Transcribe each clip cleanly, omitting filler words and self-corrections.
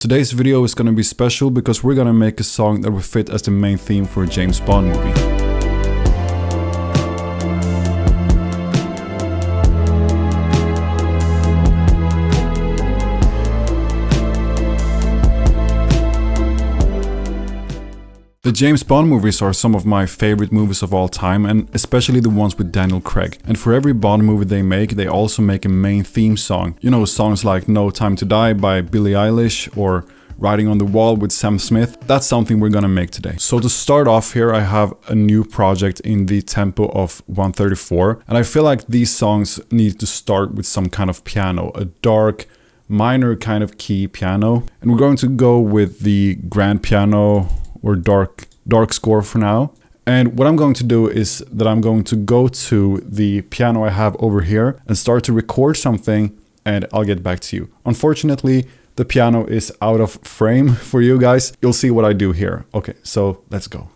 Today's video is gonna be special because we're gonna make a song that will fit as the main theme for a James Bond movie. The James Bond movies are some of my favorite movies of all time, and especially the ones with Daniel Craig. And for every Bond movie they make, they also make a main theme song. You know, songs like No Time to Die by Billie Eilish or Writing on the Wall with Sam Smith. That's something we're gonna make today. So to start off here, I have a new project in the tempo of 134, and I feel like these songs need to start with some kind of piano, a dark, minor kind of key piano. And we're going to go with the grand piano or dark score for now. And what I'm going to do is that I'm going to go to the piano I have over here and start to record something, and I'll get back to you. Unfortunately, the piano is out of frame for you guys. You'll see what I do here. Okay, so let's go.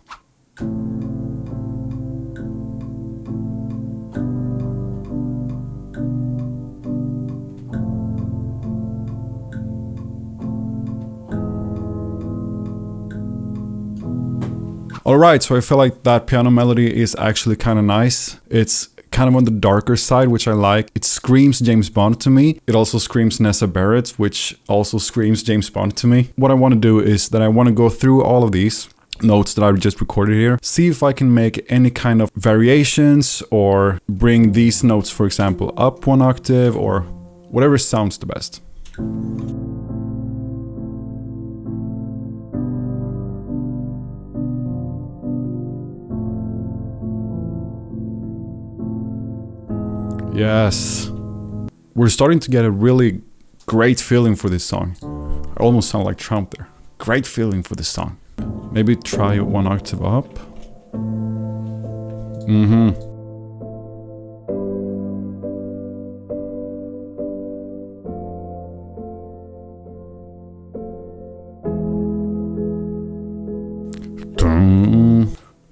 Alright, so I feel like that piano melody is actually kind of nice. It's kind of on the darker side, which I like. It screams James Bond to me. It also screams Nessa Barrett, which also screams James Bond to me. What I want to do is that I want to go through all of these notes that I just recorded here, see if I can make any kind of variations or bring these notes, for example, up one octave or whatever sounds the best. Yes, we're starting to get a really great feeling for this song. I almost sound like Trump there. Great feeling for this song. Maybe try one octave up.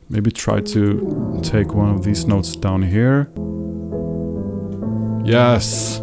Maybe try to take one of these notes down here. Yes!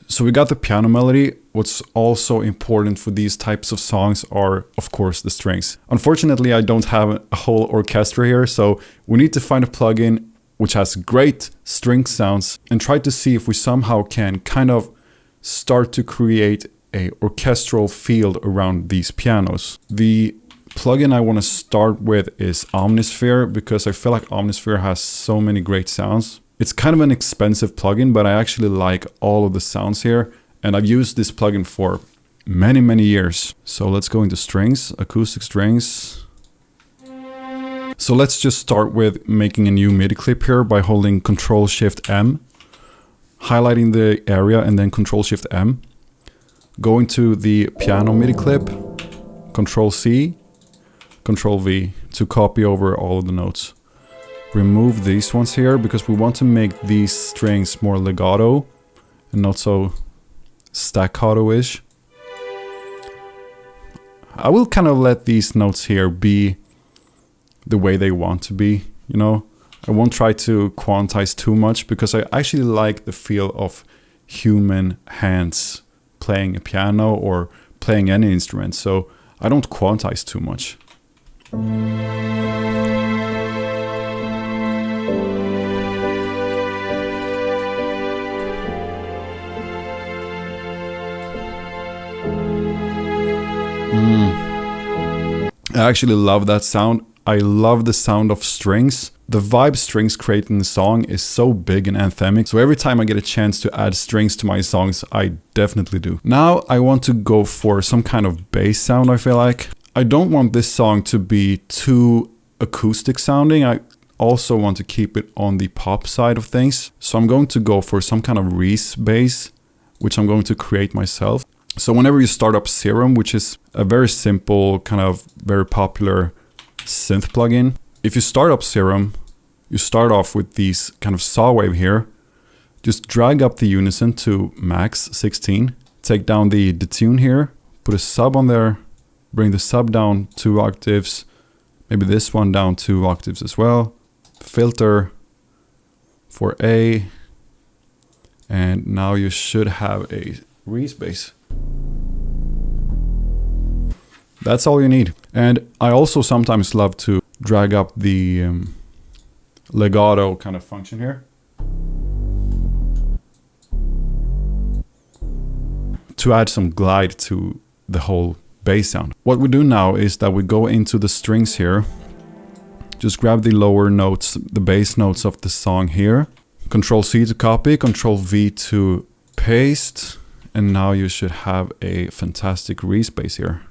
So we got the piano melody. What's also important for these types of songs are, of course, the strings. Unfortunately, I don't have a whole orchestra here, so we need to find a plugin which has great string sounds and try to see if we somehow can kind of start to create a orchestral field around these pianos. The plugin I want to start with is Omnisphere, because I feel like Omnisphere has so many great sounds. It's kind of an expensive plugin, but I actually like all of the sounds here, and I've used this plugin for many years. So let's go into strings, acoustic strings. So let's just start with making a new MIDI clip here by holding Ctrl-Shift-M, highlighting the area and then Ctrl-Shift-M. Go into the piano MIDI clip, Ctrl-C, Ctrl-V to copy over all of the notes. Remove these ones here because we want to make these strings more legato and not so staccato-ish. I will kind of let these notes here be the way they want to be, you know. I won't try to quantize too much because I actually like the feel of human hands playing a piano or playing any instrument, so I don't quantize too much. I actually love that sound. I love the sound of strings. The vibe strings create in the song is so big and anthemic, so every time I get a chance to add strings to my songs, I definitely do. Now I want to go for some kind of bass sound, I feel like. I don't want this song to be too acoustic sounding. I also want to keep it on the pop side of things. So I'm going to go for some kind of Reese bass, which I'm going to create myself. So whenever you start up Serum, which is a very simple, kind of very popular synth plugin, if you start up Serum, you start off with these kind of saw wave here. Just drag up the unison to max 16. Take down the detune here, put a sub on there, bring the sub down 2 octaves, maybe this one down 2 octaves as well. Filter for A, and now you should have a Reese bass. That's all you need. And I also sometimes love to drag up the legato kind of function here. To add some glide to the whole bass sound. What we do now is that we go into the strings here. Just grab the lower notes, the bass notes of the song here. Control C to copy, Control V to paste. And now you should have a fantastic respace here.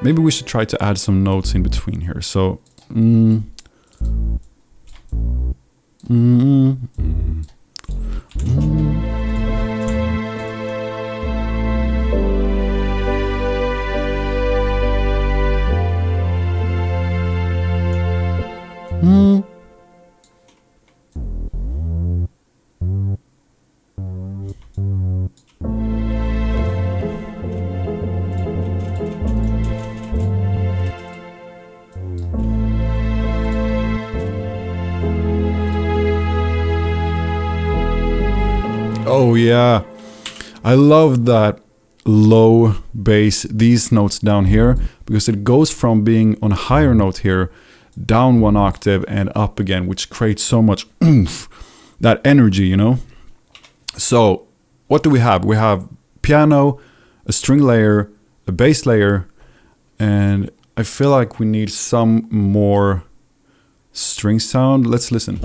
Maybe we should try to add some notes in between here. So, oh yeah, I love that low bass, these notes down here, because it goes from being on a higher note here, down one octave and up again, which creates so much oomph, that energy, you know? So what do we have? We have piano, a string layer, a bass layer, and I feel like we need some more string sound. Let's listen.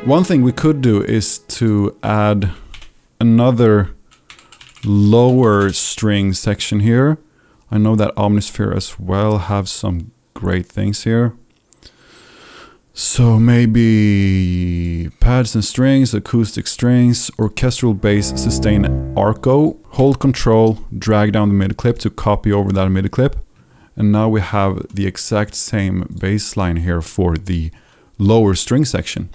One thing we could do is to add another lower string section here. I know that Omnisphere as well have some great things here. So maybe pads and strings, acoustic strings, orchestral bass, sustain arco, hold control, drag down the mid clip to copy over that mid clip. And now we have the exact same bass line here for the lower string section.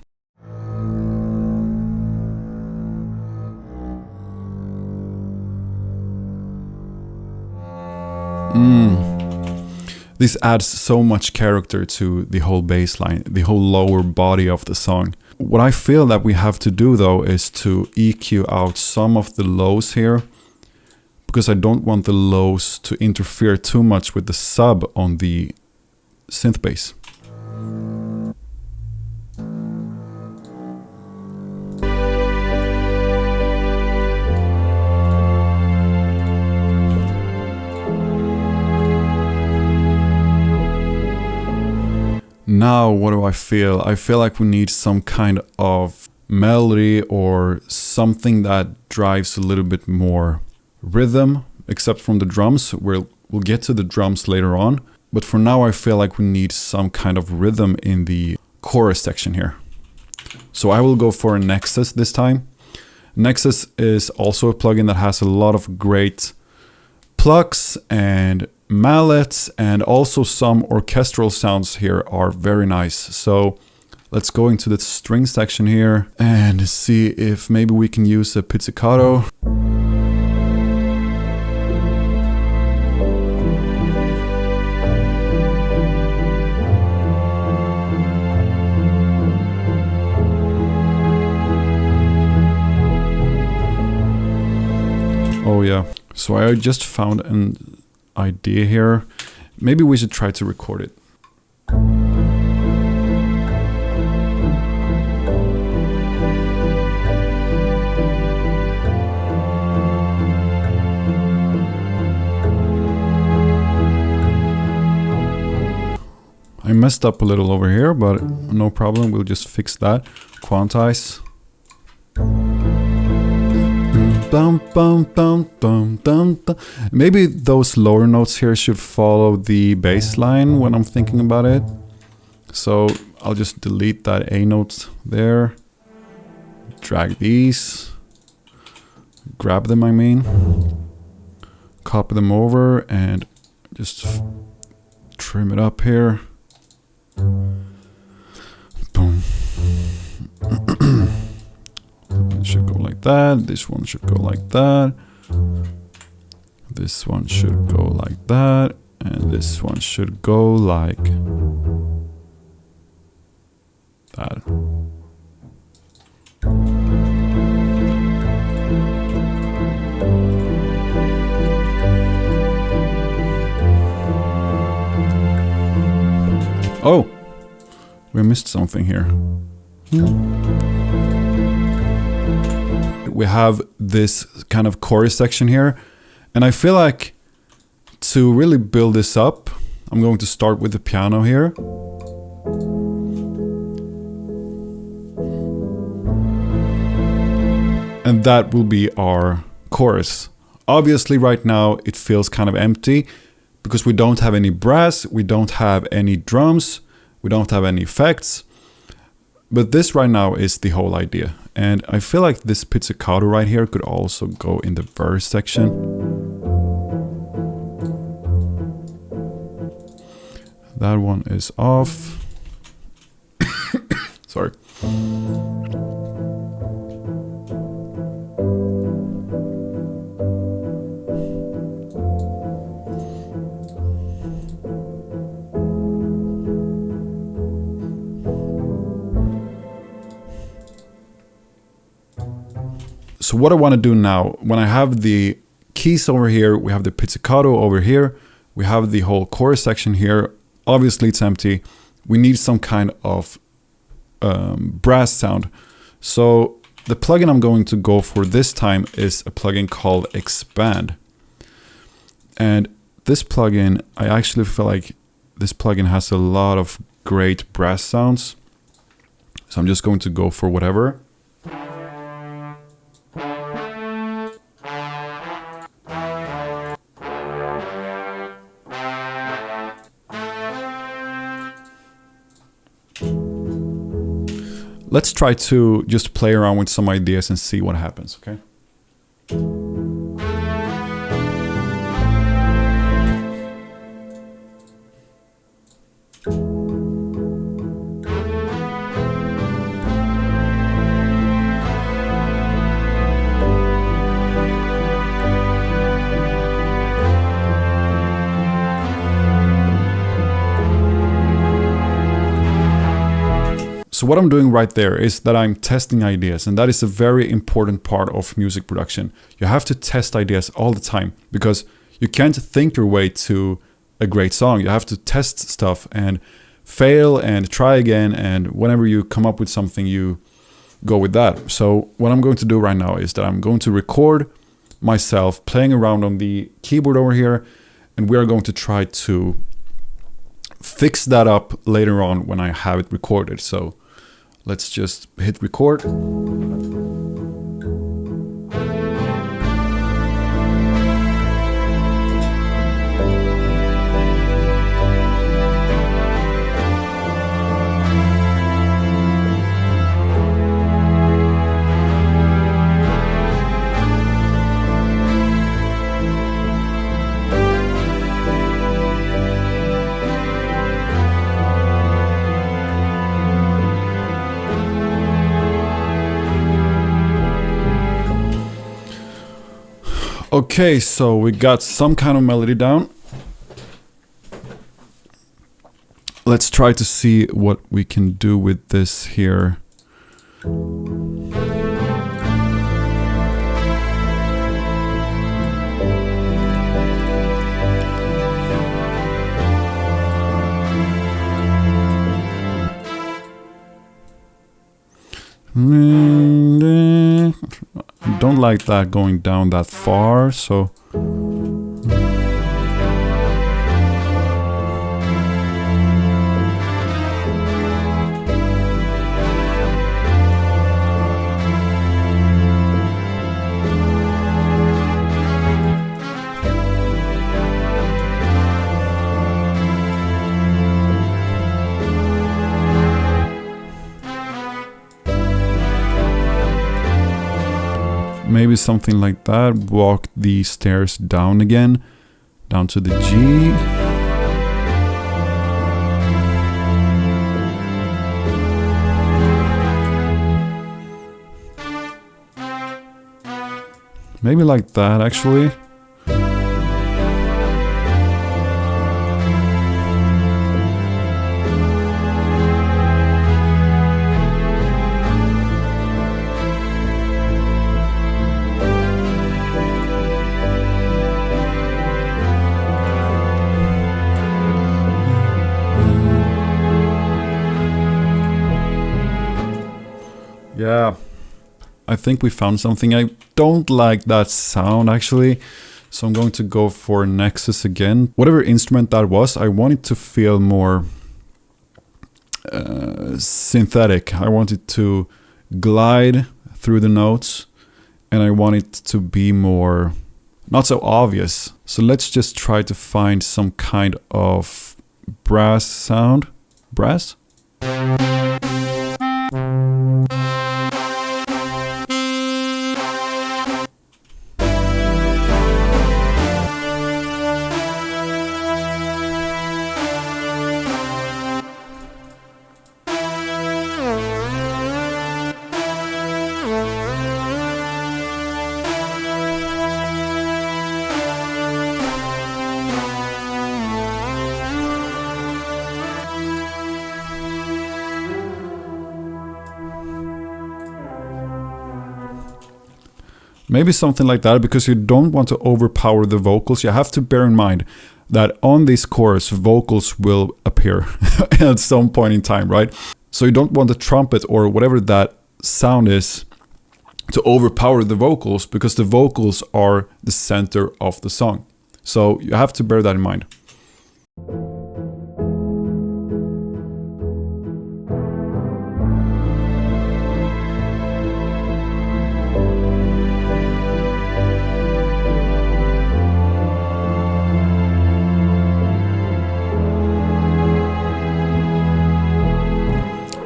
This adds so much character to the whole bass line, the whole lower body of the song. What I feel that we have to do though is to EQ out some of the lows here, because I don't want the lows to interfere too much with the sub on the synth bass. Now, what do I feel? I feel like we need some kind of melody or something that drives a little bit more rhythm, except from the drums. We'll get to the drums later on. But for now, I feel like we need some kind of rhythm in the chorus section here. So I will go for a Nexus this time. Nexus is also a plugin that has a lot of great plucks and mallets, and also some orchestral sounds here are very nice. So let's go into the string section here and see if maybe we can use a pizzicato. Oh yeah, so I just found an idea here. Maybe we should try to record it. I messed up a little over here, but no problem, we'll just fix that. Quantize. Bum, bum, bum, bum, bum, bum. Maybe those lower notes here should follow the bass line when I'm thinking about it. So I'll just delete that A note there. Drag these. Grab them, I mean. Copy them over and just trim it up here. Boom. It should go like that. This one should go like that. This one should go like that, and this one should go like that. Oh, we missed something here. We have this kind of chorus section here, and I feel like to really build this up, I'm going to start with the piano here. And that will be our chorus. Obviously right now it feels kind of empty because we don't have any brass, we don't have any drums, we don't have any effects. But this right now is the whole idea. And I feel like this pizzicato right here could also go in the verse section. That one is off. Sorry. So what I want to do now, when I have the keys over here, we have the pizzicato over here, we have the whole chorus section here, obviously it's empty, we need some kind of brass sound. So the plugin I'm going to go for this time is a plugin called Expand. And this plugin, I actually feel like this plugin has a lot of great brass sounds. So I'm just going to go for whatever. Let's try to just play around with some ideas and see what happens, okay? So what I'm doing right there is that I'm testing ideas, and that is a very important part of music production. You have to test ideas all the time because you can't think your way to a great song. You have to test stuff and fail and try again, and whenever you come up with something, you go with that. So what I'm going to do right now is that I'm going to record myself playing around on the keyboard over here, and we are going to try to fix that up later on when I have it recorded. So let's just hit record. Okay, so we got some kind of melody down. Let's try to see what we can do with this here. I don't like that going down that far, so maybe something like that. Walk the stairs down again, down to the G. Maybe like that, actually. I think we found something. I don't like that sound actually. So I'm going to go for Nexus again. Whatever instrument that was, I want it to feel more synthetic. I want it to glide through the notes, and I want it to be more not so obvious. So let's just try to find some kind of brass sound. Brass? Maybe something like that, because you don't want to overpower the vocals. You have to bear in mind that on this chorus, vocals will appear at some point in time, right? So you don't want the trumpet or whatever that sound is to overpower the vocals, because the vocals are the center of the song. So you have to bear that in mind.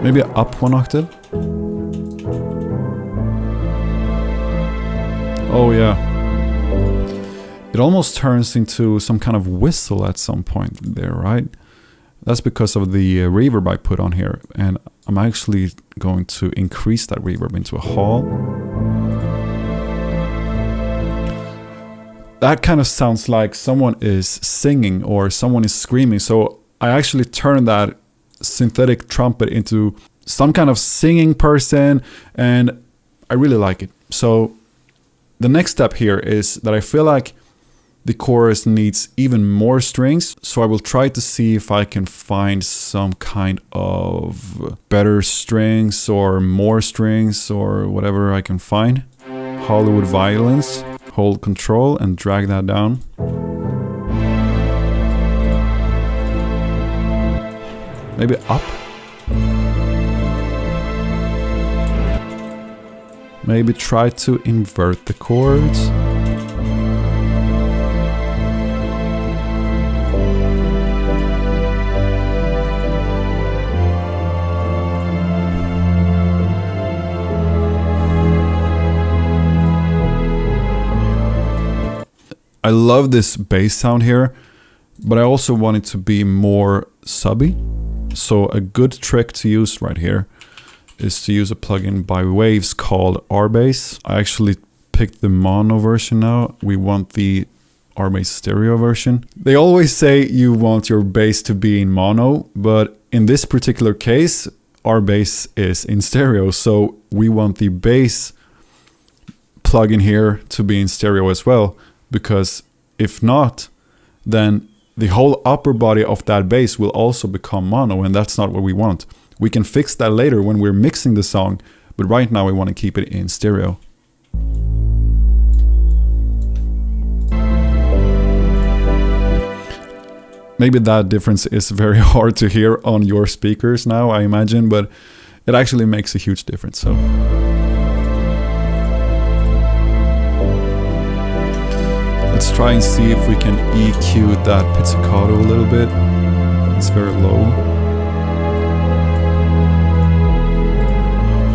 Maybe up one octave. Oh yeah. It almost turns into some kind of whistle at some point there, right? That's because of the reverb I put on here. And I'm actually going to increase that reverb into a hall. That kind of sounds like someone is singing or someone is screaming. So I actually turned that synthetic trumpet into some kind of singing person, and I really like it. So the next step here is that I feel like the chorus needs even more strings, so I will try to see if I can find some kind of better strings or more strings or whatever I can find. Hollywood violins, hold control and drag that down. Maybe up. Maybe try to invert the chords. I love this bass sound here, but I also want it to be more subby. So a good trick to use right here is to use a plugin by Waves called RBass. I actually picked the mono version now. We want the RBass stereo version. They always say you want your bass to be in mono, but in this particular case, RBass is in stereo. So we want the bass plugin here to be in stereo as well, because if not, then the whole upper body of that bass will also become mono, and that's not what we want. We can fix that later when we're mixing the song, but right now we want to keep it in stereo. Maybe that difference is very hard to hear on your speakers now, I imagine, but it actually makes a huge difference. So let's try and see if we can EQ that pizzicato a little bit. It's very low.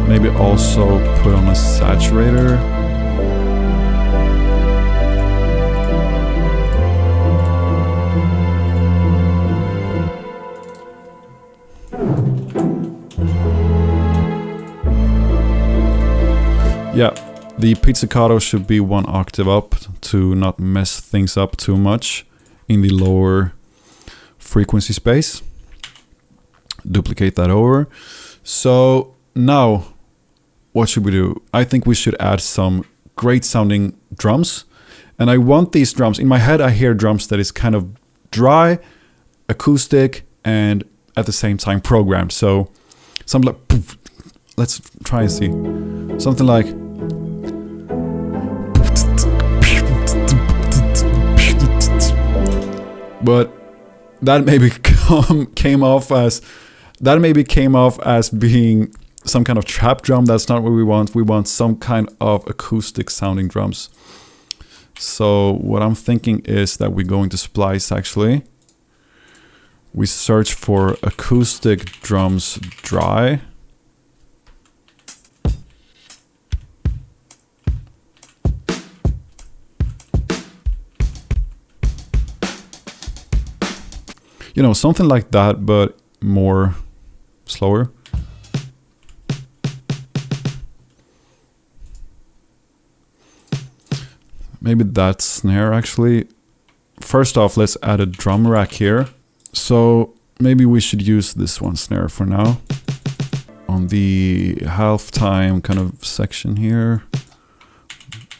Maybe also put on a saturator. Yeah, the pizzicato should be one octave up to not mess things up too much in the lower frequency space. Duplicate that over. So now, what should we do? I think we should add some great sounding drums. And I want these drums, in my head I hear drums that is kind of dry, acoustic, and at the same time programmed. So something like, poof. Let's try and see. Something like, But that maybe came off as being some kind of trap drum. That's not what we want. We want some kind of acoustic sounding drums. So what I'm thinking is that we go into Splice actually. We search for acoustic drums dry. You know, something like that, but more slower. Maybe that snare actually. First off, let's add a drum rack here. So maybe we should use this one snare for now. On the halftime kind of section here.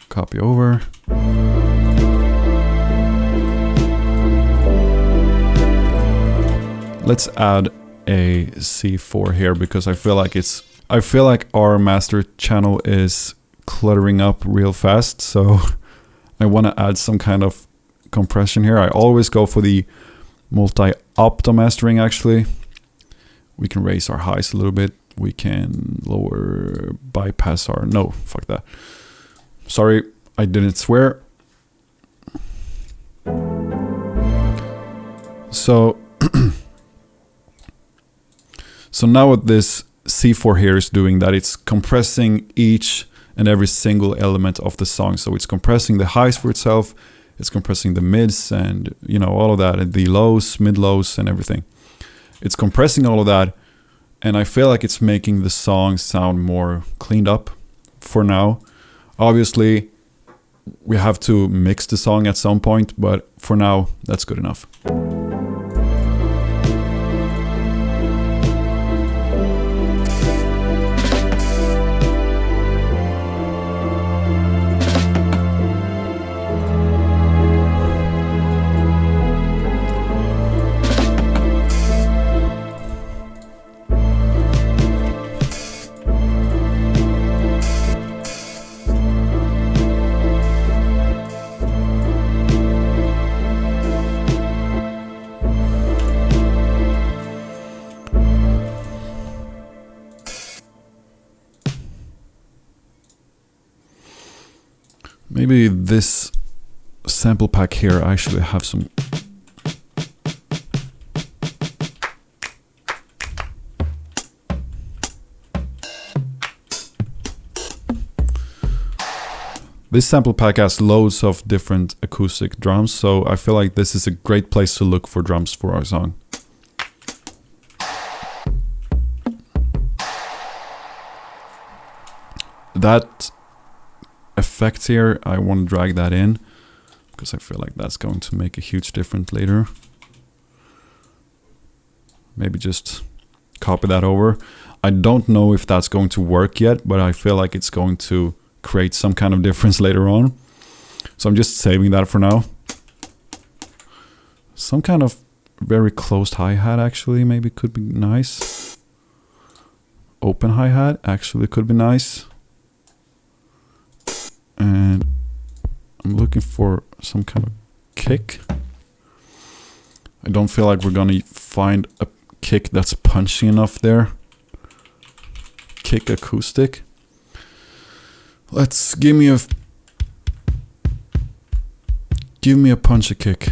Copy over. Let's add a C4 here because I feel like our master channel is cluttering up real fast, so I want to add some kind of compression here. I always go for the multi-opto mastering actually. We can raise our highs a little bit. We can lower bypass our... No, fuck that. Sorry, I didn't swear. So... So now what this C4 here is doing, that it's compressing each and every single element of the song. So it's compressing the highs for itself, it's compressing the mids and, you know, all of that, and the lows, mid lows and everything. It's compressing all of that, and I feel like it's making the song sound more cleaned up for now. Obviously, we have to mix the song at some point, but for now, that's good enough. Maybe this sample pack here, I actually have some... This sample pack has loads of different acoustic drums, so I feel like this is a great place to look for drums for our song. That effect here, I want to drag that in because I feel like that's going to make a huge difference later. Maybe just copy that over. I don't know if that's going to work yet, but I feel like it's going to create some kind of difference later on. So I'm just saving that for now. Some kind of very closed hi-hat actually maybe could be nice. Open hi-hat actually could be nice. And I'm looking for some kind of kick. I don't feel like we're gonna find a kick that's punchy enough there. Kick acoustic. Let's give me a punchy kick.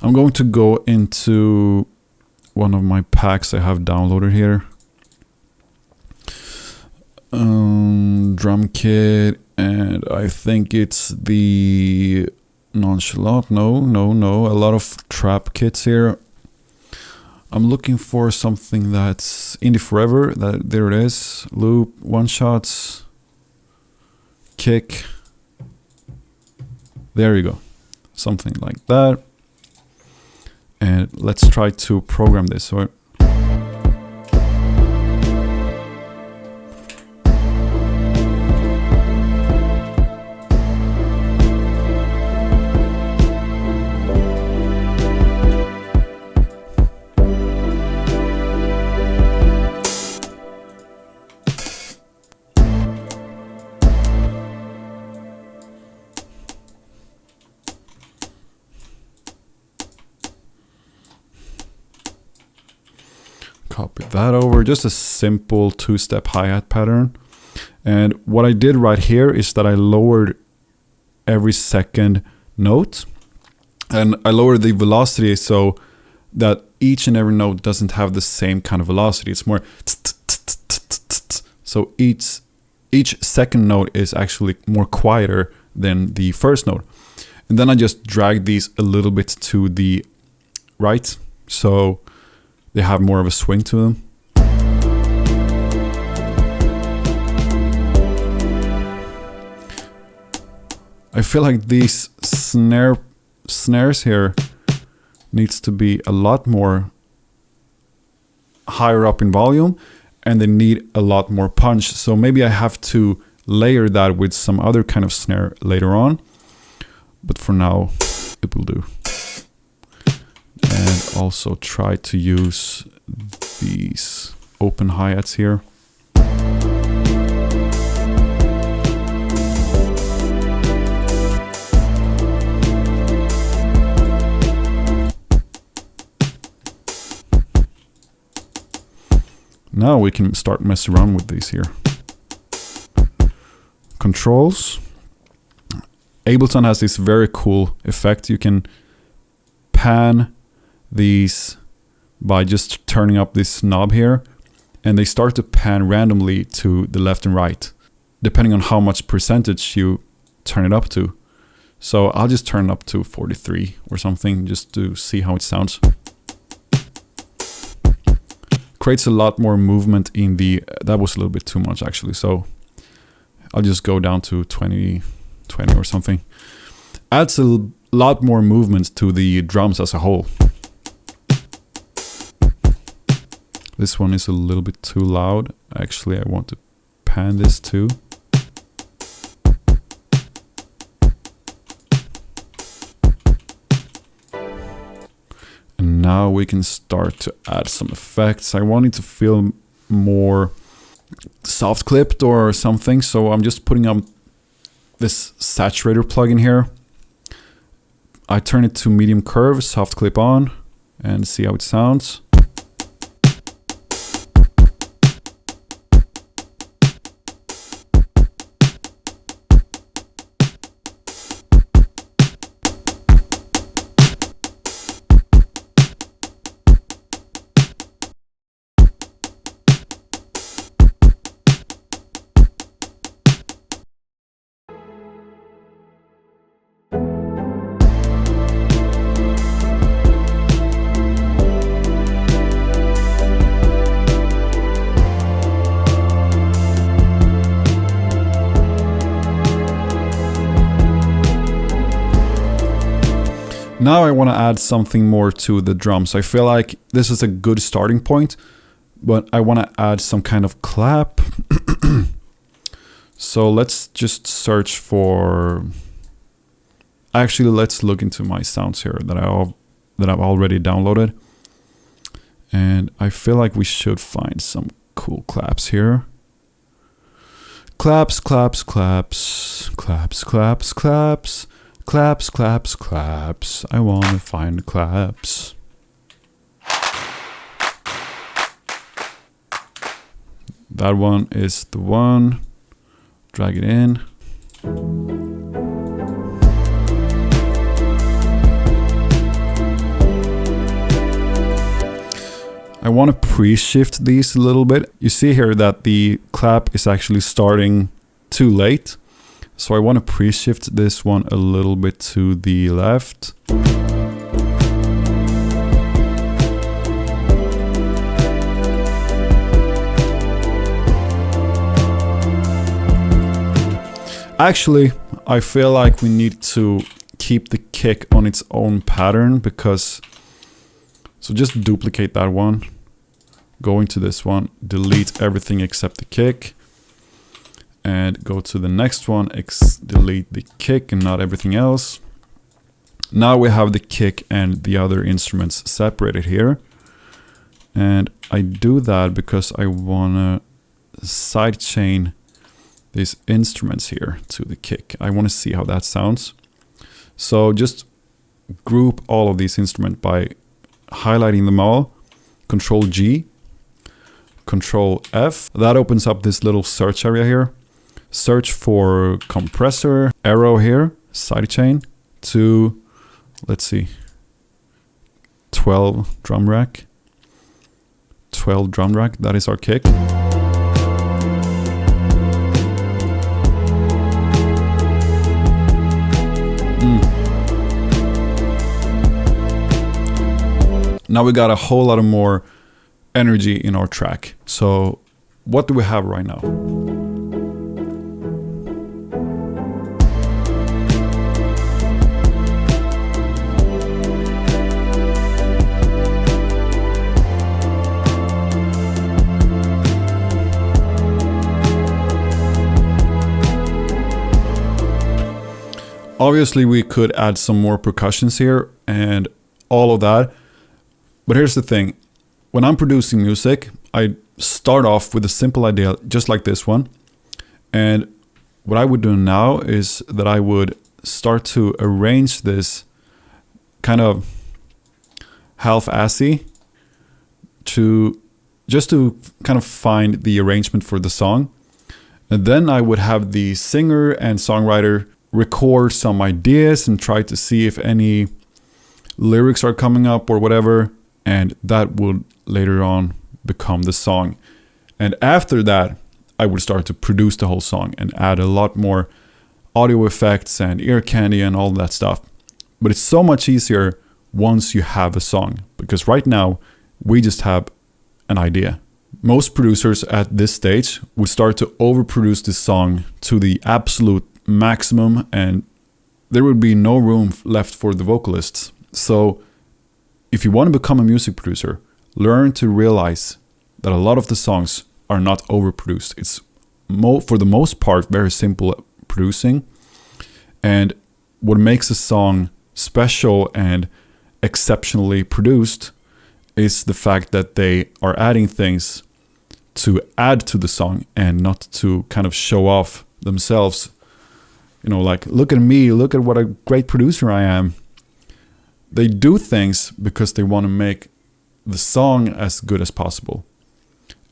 I'm going to go into one of my packs I have downloaded here. Drum kit, and I think it's the Nonchalant. No. A lot of trap kits here. I'm looking for something that's Indie Forever. There it is. Loop, one shots, kick. There you go. Something like that. And let's try to program this. So Copy that over, just a simple 2-step hi-hat pattern. And what I did right here is that I lowered every second note, and I lowered the velocity so that each and every note doesn't have the same kind of velocity. It's more so each second note is actually more quieter than the first note. And then I just drag these a little bit to the right so they have more of a swing to them. I feel like these snares here needs to be a lot more higher up in volume, and they need a lot more punch. So maybe I have to layer that with some other kind of snare later on. But for now, it will do. And also try to use these open hi-hats here. Now we can start messing around with these here. Controls. Ableton has this very cool effect. You can pan these by just turning up this knob here, and they start to pan randomly to the left and right, depending on how much percentage you turn it up to. So I'll just turn it up to 43 or something just to see how it sounds. Creates a lot more movement in the, that was a little bit too much actually, so I'll just go down to 20 or something. Adds a lot more movement to the drums as a whole. This one is a little bit too loud. Actually, I want to pan this too. And now we can start to add some effects. I want it to feel more soft clipped or something, so I'm just putting up this saturator plugin here. I turn it to medium curve, soft clip on, and see how it sounds. Now I want to add something more to the drums. I feel like this is a good starting point, but I want to add some kind of clap. So let's just search for... Actually, let's look into my sounds here that I've already downloaded. And I feel like we should find some cool claps here. Claps, claps, claps, claps, claps, claps. Claps, claps, claps. I want to find claps. That one is the one. Drag it in. I want to pre-shift these a little bit. You see here that the clap is actually starting too late. So I want to pre-shift this one a little bit to the left. Actually, I feel like we need to keep the kick on its own pattern because... So just duplicate that one. Go into this one, delete everything except the kick. And go to the next one, delete the kick and not everything else. Now we have the kick and the other instruments separated here. And I do that because I want to sidechain these instruments here to the kick. I want to see how that sounds. So just group all of these instruments by highlighting them all. Control G Control F. That opens up this little search area here. Search for compressor, arrow here, sidechain to, let's see, 12 drum rack. 12 drum rack, that is our kick. Now we got a whole lot of more energy in our track. So what do we have right now? Obviously we could add some more percussions here and all of that. But here's the thing, when I'm producing music, I start off with a simple idea just like this one. And what I would do now is that I would start to arrange this kind of half-assy to just to kind of find the arrangement for the song. And then I would have the singer and songwriter record some ideas and try to see if any lyrics are coming up or whatever. And that would later on become the song. And after that, I would start to produce the whole song and add a lot more audio effects and ear candy and all that stuff. But it's so much easier once you have a song, because right now we just have an idea. Most producers at this stage would start to overproduce this song to the absolute maximum, and there would be no room left for the vocalists. So if you want to become a music producer, learn to realize that a lot of the songs are not overproduced. It's for the most part very simple producing, and what makes a song special and exceptionally produced is the fact that they are adding things to add to the song and not to kind of show off themselves. You know, like, look at me, look at what a great producer I am. They do things because they want to make the song as good as possible.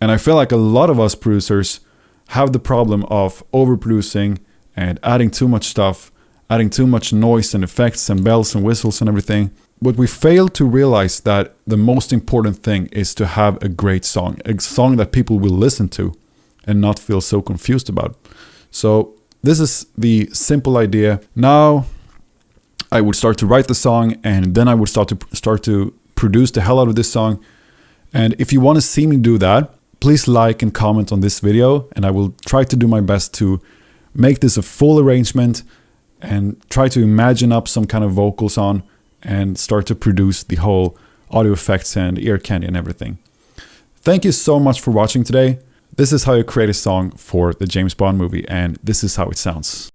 And I feel like a lot of us producers have the problem of overproducing and adding too much stuff, adding too much noise and effects and bells and whistles and everything. But we fail to realize that the most important thing is to have a great song, a song that people will listen to and not feel so confused about. So this is the simple idea. Now I would start to write the song, and then I would start to produce the hell out of this song. And if you want to see me do that, please like and comment on this video, and I will try to do my best to make this a full arrangement and try to imagine up some kind of vocals on and start to produce the whole audio effects and ear candy and everything. Thank you so much for watching today. This is how you create a song for the James Bond movie, and this is how it sounds.